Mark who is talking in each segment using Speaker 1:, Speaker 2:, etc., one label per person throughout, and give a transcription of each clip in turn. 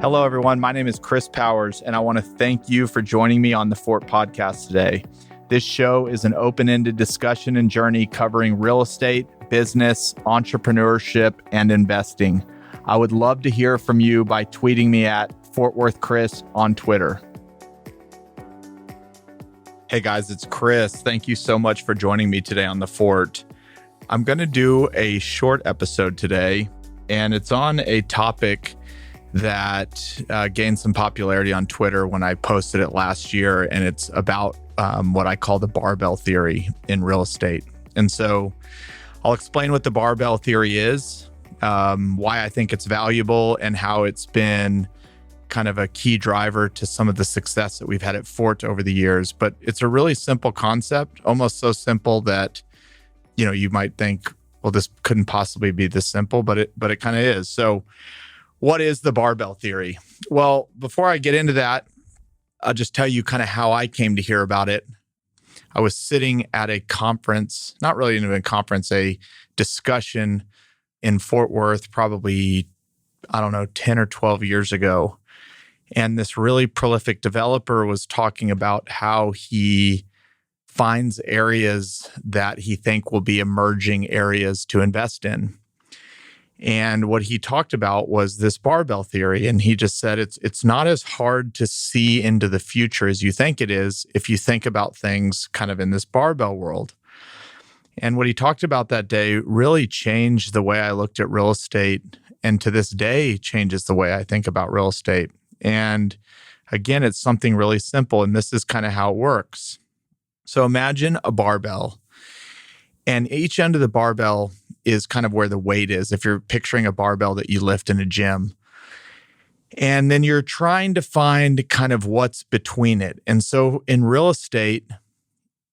Speaker 1: Hello, everyone. My name is Chris Powers, and I want to thank you for joining me on the Fort Podcast today. This show is an open-ended discussion and journey covering real estate, business, entrepreneurship, and investing. I would love to hear from you by tweeting me at Fort Worth Chris on Twitter. Hey guys, it's Chris. Thank you so much for joining me today on the Fort. I'm going to do a short episode today, and it's on a topic that gained some popularity on Twitter when I posted it last year, and it's about what I call the Barbell Theory in real estate. And so I'll explain what the Barbell Theory is, why I think it's valuable, and how it's been kind of a key driver to some of the success that we've had at Fort over the years. But it's a really simple concept, almost so simple that, you know, you might think, well, this couldn't possibly be this simple, but it kind of is. So what is the Barbell Theory? Well, before I get into that, I'll just tell you kind of how I came to hear about it. I was sitting at a conference, not really even a conference, a discussion in Fort Worth, probably, 10 or 12 years ago. And this really prolific developer was talking about how he finds areas that he think will be emerging areas to invest in. And what he talked about was this barbell theory. And he just said, it's not as hard to see into the future as you think it is if you think about things kind of in this barbell world. And what he talked about that day really changed the way I looked at real estate, and to this day changes the way I think about real estate. And again, it's something really simple, and this is kind of how it works. So imagine a barbell, and each end of the barbell is kind of where the weight is. If you're picturing a barbell that you lift in a gym, and then you're trying to find kind of what's between it. And so in real estate,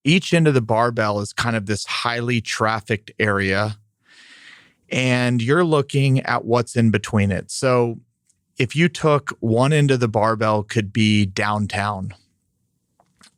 Speaker 1: each end of the barbell is kind of this highly trafficked area, and you're looking at what's in between it. So if you took one end of the barbell could be downtown,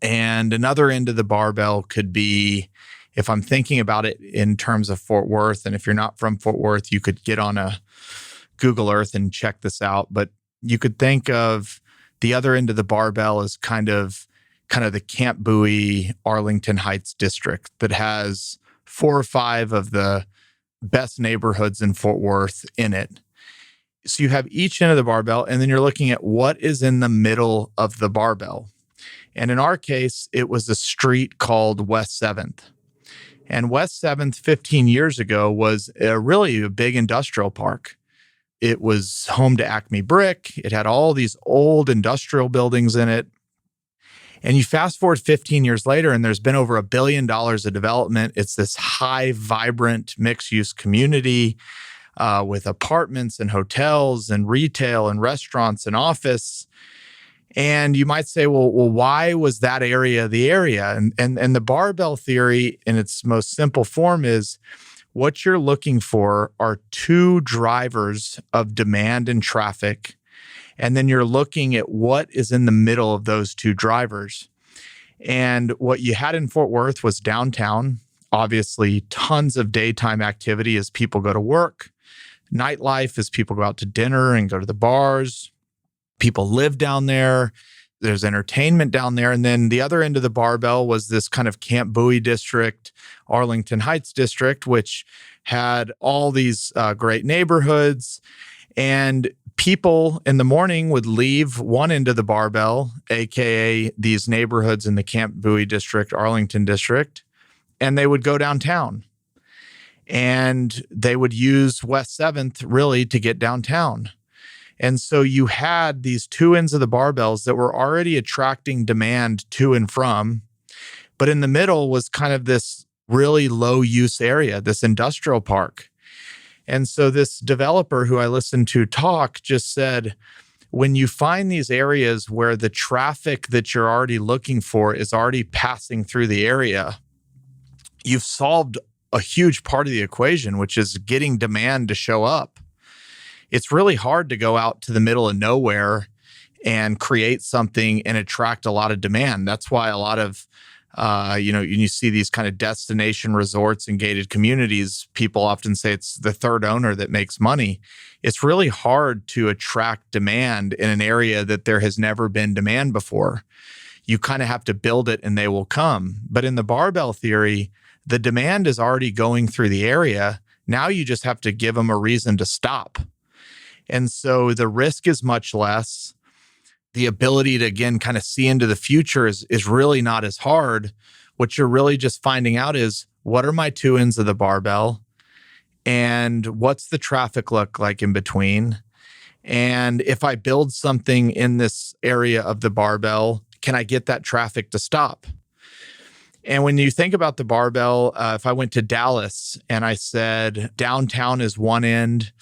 Speaker 1: and another end of the barbell could be, if I'm thinking about it in terms of Fort Worth, and if you're not from Fort Worth, you could get on a Google Earth and check this out. But you could think of the other end of the barbell as kind of the Camp Bowie, Arlington Heights district that has 4 or 5 of the best neighborhoods in Fort Worth in it. So you have each end of the barbell, and then you're looking at what is in the middle of the barbell. And in our case, it was a street called West 7th. And West 7th 15 years ago was really a big industrial park. It was home to Acme Brick. It had all these old industrial buildings in it. And you fast forward 15 years later, and there's been over $1 billion of development. It's this high, vibrant, mixed-use community with apartments and hotels and retail and restaurants and office. And you might say, well, why was that area the area? And the barbell theory in its most simple form is what you're looking for are 2 drivers of demand and traffic. And then you're looking at what is in the middle of those 2 drivers. And what you had in Fort Worth was downtown, obviously tons of daytime activity as people go to work, nightlife as people go out to dinner and go to the bars. People live down there. There's entertainment down there. And then the other end of the barbell was this kind of Camp Bowie district, Arlington Heights district, which had all these great neighborhoods. And people in the morning would leave one end of the barbell, AKA these neighborhoods in the Camp Bowie district, Arlington district, and they would go downtown. And they would use West 7th really to get downtown. And so you had these 2 ends of the barbells that were already attracting demand to and from, but in the middle was kind of this really low use area, this industrial park. And so this developer who I listened to talk just said, when you find these areas where the traffic that you're already looking for is already passing through the area, you've solved a huge part of the equation, which is getting demand to show up. It's really hard to go out to the middle of nowhere and create something and attract a lot of demand. That's why a lot of You see these kind of destination resorts and gated communities. People often say it's the third owner that makes money. It's really hard to attract demand in an area that there has never been demand before. You kind of have to build it and they will come. But in the barbell theory, the demand is already going through the area. Now you just have to give them a reason to stop. And so the risk is much less. The ability to, again, kind of see into the future is really not as hard. What you're really just finding out is, what are my two ends of the barbell? And what's the traffic look like in between? And if I build something in this area of the barbell, can I get that traffic to stop? And when you think about the barbell, if I went to Dallas and I said downtown is one end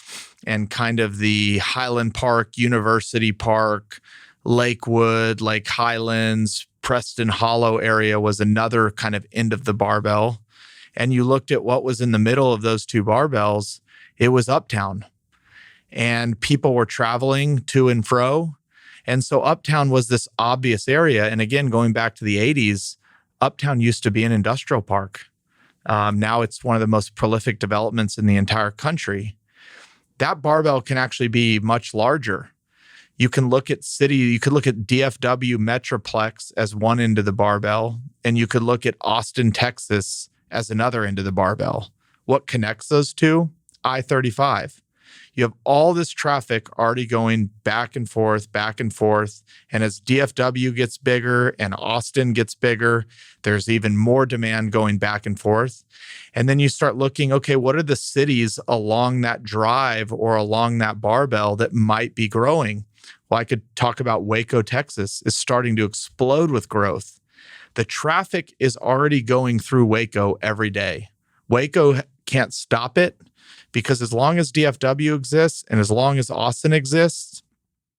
Speaker 1: and kind of the Highland Park, University Park, Lakewood, Lake Highlands, Preston Hollow area was another kind of end of the barbell. And you looked at what was in the middle of those two barbells, it was uptown. And people were traveling to and fro. And so uptown was this obvious area. And again, going back to the 80s, uptown used to be an industrial park. Now it's one of the most prolific developments in the entire country. That barbell can actually be much larger. You could look at DFW Metroplex as one end of the barbell, and you could look at Austin, Texas as another end of the barbell. What connects those two? I-35. You have all this traffic already going back and forth. And as DFW gets bigger and Austin gets bigger, there's even more demand going back and forth. And then you start looking, okay, what are the cities along that drive or along that barbell that might be growing? Well, I could talk about Waco, Texas is starting to explode with growth. The traffic is already going through Waco every day. Waco can't stop it because as long as DFW exists and as long as Austin exists,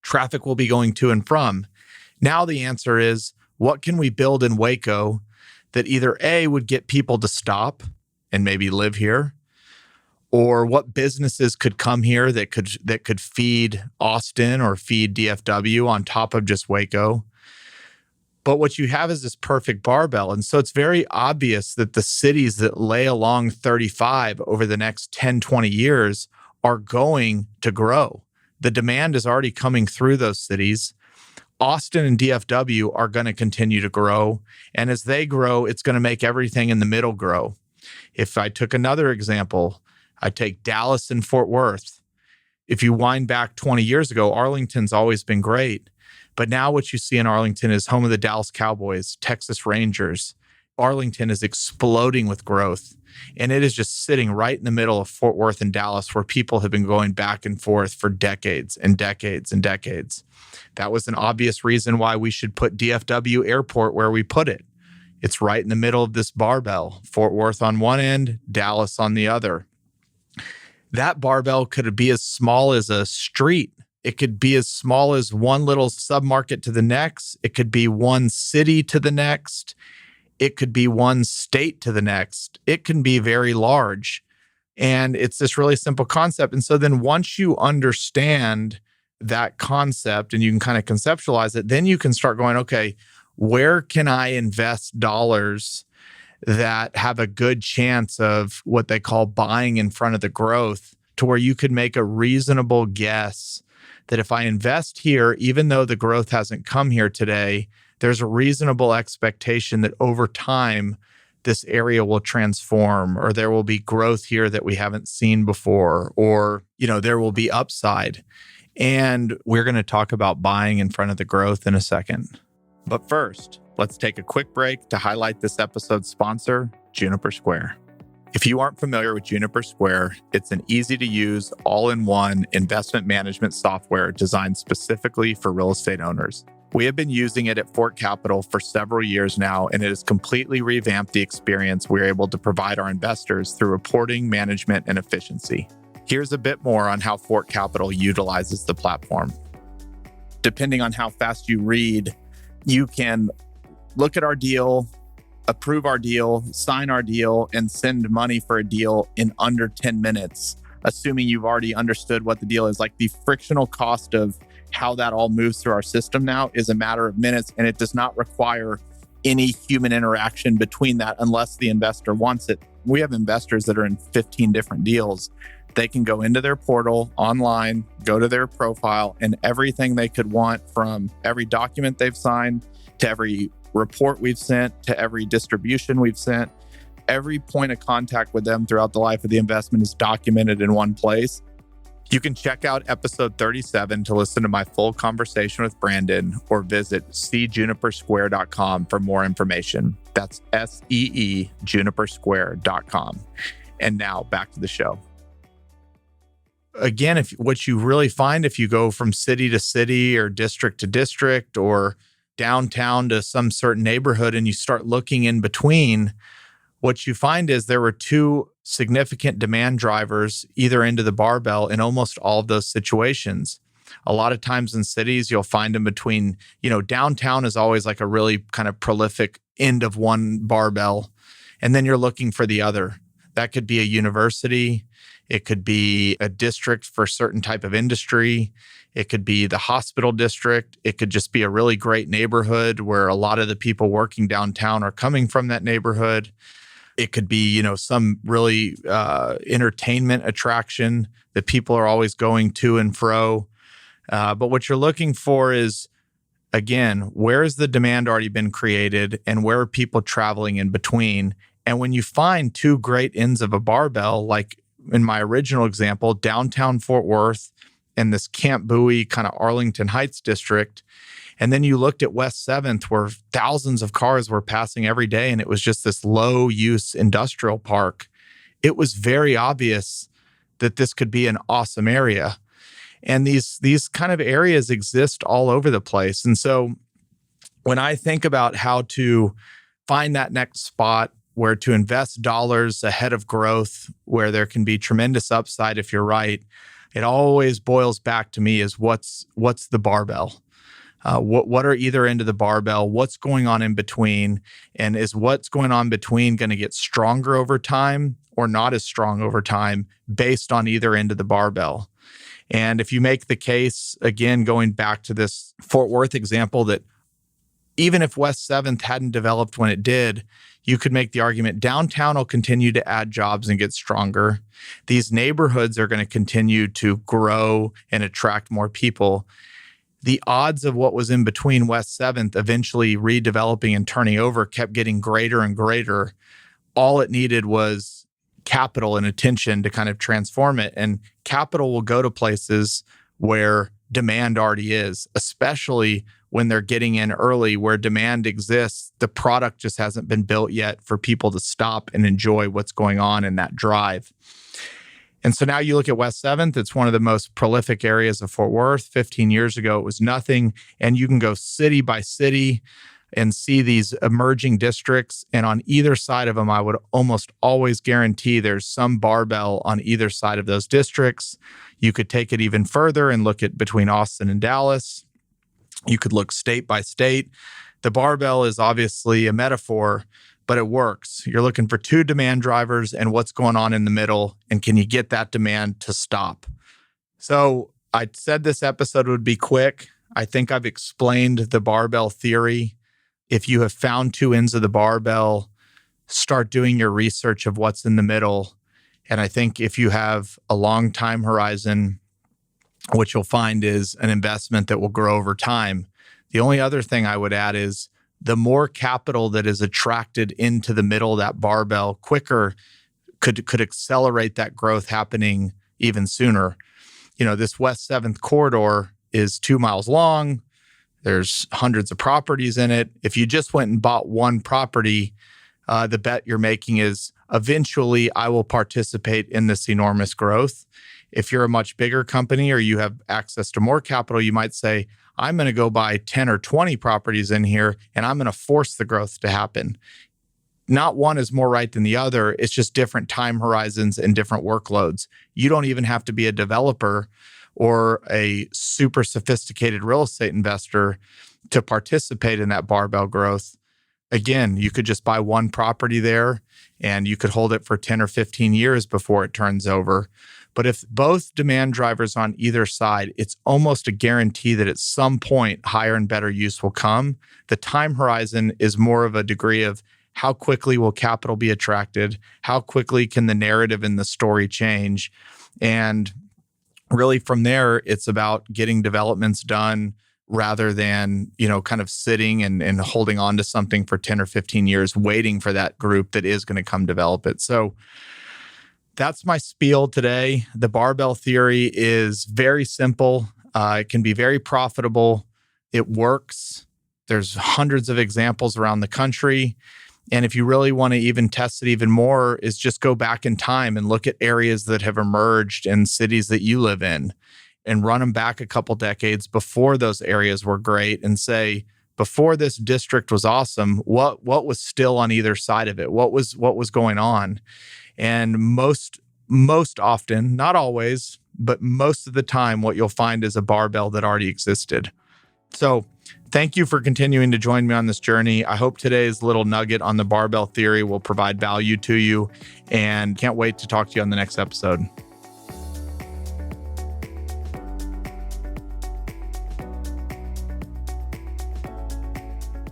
Speaker 1: traffic will be going to and from. Now the answer is, what can we build in Waco that either A, would get people to stop and maybe live here, or what businesses could come here that could feed Austin or feed DFW on top of just Waco. But what you have is this perfect barbell. And so it's very obvious that the cities that lay along 35 over the next 10, 20 years are going to grow. The demand is already coming through those cities. Austin and DFW are going to continue to grow. And as they grow, it's going to make everything in the middle grow. If I took another example, I take Dallas and Fort Worth. If you wind back 20 years ago, Arlington's always been great. But now what you see in Arlington is home of the Dallas Cowboys, Texas Rangers. Arlington is exploding with growth. And it is just sitting right in the middle of Fort Worth and Dallas, where people have been going back and forth for decades and decades and decades. That was an obvious reason why we should put DFW Airport where we put it. It's right in the middle of this barbell, Fort Worth on one end, Dallas on the other. That barbell could be as small as a street. It could be as small as one little submarket to the next. It could be one city to the next. It could be one state to the next. It can be very large. And it's this really simple concept. And so then once you understand that concept and you can kind of conceptualize it, then you can start going, okay, where can I invest dollars that have a good chance of what they call buying in front of the growth, to where you could make a reasonable guess that if I invest here, even though the growth hasn't come here today, there's a reasonable expectation that over time, this area will transform, or there will be growth here that we haven't seen before, or, there will be upside. And we're going to talk about buying in front of the growth in a second. But first, let's take a quick break to highlight this episode's sponsor, Juniper Square. If you aren't familiar with Juniper Square, it's an easy-to-use, all-in-one investment management software designed specifically for real estate owners. We have been using it at Fort Capital for several years now, and it has completely revamped the experience we're able to provide our investors through reporting, management, and efficiency. Here's a bit more on how Fort Capital utilizes the platform. Depending on how fast you read, you can look at our deal, approve our deal, sign our deal, and send money for a deal in under 10 minutes, assuming you've already understood what the deal is. Like, the frictional cost of how that all moves through our system now is a matter of minutes, and it does not require any human interaction between that unless the investor wants it. We have investors that are in 15 different deals. They can go into their portal online, go to their profile, and everything they could want, from every document they've signed to every report we've sent to every distribution we've sent, every point of contact with them throughout the life of the investment is documented in one place. You can check out episode 37 to listen to my full conversation with Brandon, or visit cjunipersquare.com for more information. That's SEE junipersquare.com. And now back to the show. Again, what you really find if you go from city to city or district to district or downtown to some certain neighborhood and you start looking in between, what you find is there were two significant demand drivers either end of the barbell in almost all of those situations. A lot of times in cities, you'll find them between, downtown is always like a really kind of prolific end of one barbell. And then you're looking for the other. That could be a university. It could be a district for a certain type of industry. It could be the hospital district. It could just be a really great neighborhood where a lot of the people working downtown are coming from that neighborhood. It could be, some really entertainment attraction that people are always going to and fro. But what you're looking for is, again, where has the demand already been created and where are people traveling in between? And when you find two great ends of a barbell, like in my original example, downtown Fort Worth and this Camp Bowie kind of Arlington Heights district, and then you looked at West 7th where thousands of cars were passing every day and it was just this low-use industrial park, it was very obvious that this could be an awesome area. And these kind of areas exist all over the place. And so when I think about how to find that next spot where to invest dollars ahead of growth, where there can be tremendous upside if you're right, it always boils back to me is what's the barbell? What are either end of the barbell? What's going on in between? And is what's going on between going to get stronger over time or not as strong over time based on either end of the barbell? And if you make the case, again, going back to this Fort Worth example, that even if West 7th hadn't developed when it did, you could make the argument downtown will continue to add jobs and get stronger. These neighborhoods are going to continue to grow and attract more people. The odds of what was in between West 7th eventually redeveloping and turning over kept getting greater and greater. All it needed was capital and attention to kind of transform it. And capital will go to places where demand already is, especially when they're getting in early where demand exists. The product just hasn't been built yet for people to stop and enjoy what's going on in that drive. And so now you look at West 7th, it's one of the most prolific areas of Fort Worth. 15 years ago, it was nothing. And you can go city by city and see these emerging districts. And on either side of them, I would almost always guarantee there's some barbell on either side of those districts. You could take it even further and look at between Austin and Dallas. You could look state by state. The barbell is obviously a metaphor, but it works. You're looking for two demand drivers and what's going on in the middle, and can you get that demand to stop? So I said this episode would be quick. I think I've explained the barbell theory. If you have found two ends of the barbell, start doing your research of what's in the middle. And I think if you have a long time horizon, what you'll find is an investment that will grow over time. The only other thing I would add is the more capital that is attracted into the middle of that barbell quicker could accelerate that growth happening even sooner. This West 7th corridor is 2 miles long. There's hundreds of properties in it. If you just went and bought one property, the bet you're making is eventually I will participate in this enormous growth. If you're a much bigger company or you have access to more capital, you might say, I'm going to go buy 10 or 20 properties in here and I'm going to force the growth to happen. Not one is more right than the other. It's just different time horizons and different workloads. You don't even have to be a developer or a super sophisticated real estate investor to participate in that barbell growth. Again, you could just buy one property there and you could hold it for 10 or 15 years before it turns over. But if both demand drivers on either side, it's almost a guarantee that at some point higher and better use will come. The time horizon is more of a degree of how quickly will capital be attracted? How quickly can the narrative and the story change? And really from there, it's about getting developments done rather than, kind of sitting and holding on to something for 10 or 15 years, waiting for that group that is going to come develop it. So that's my spiel today. The barbell theory is very simple. It can be very profitable. It works. There's hundreds of examples around the country. And if you really want to even test it even more, is just go back in time and look at areas that have emerged in cities that you live in and run them back a couple decades before those areas were great and say, before this district was awesome, what was still on either side of it? What was going on? And most often, not always, but most of the time, what you'll find is a barbell that already existed. So thank you for continuing to join me on this journey. I hope today's little nugget on the barbell theory will provide value to you, and can't wait to talk to you on the next episode.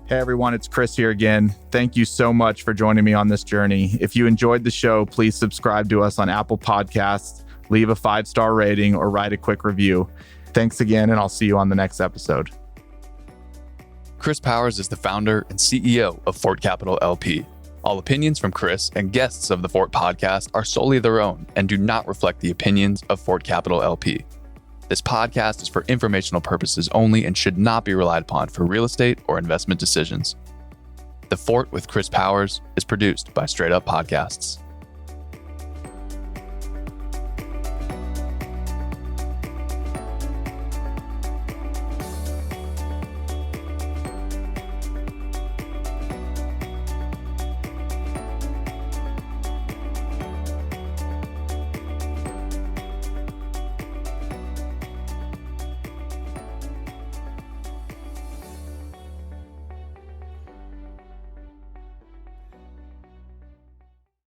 Speaker 1: Hey everyone, it's Chris here again. Thank you so much for joining me on this journey. If you enjoyed the show, please subscribe to us on Apple Podcasts, leave a 5-star rating, or write a quick review. Thanks again, and I'll see you on the next episode.
Speaker 2: Chris Powers is the founder and CEO of Fort Capital LP. All opinions from Chris and guests of the Fort podcast are solely their own and do not reflect the opinions of Fort Capital LP. This podcast is for informational purposes only and should not be relied upon for real estate or investment decisions. The Fort with Chris Powers is produced by Straight Up Podcasts.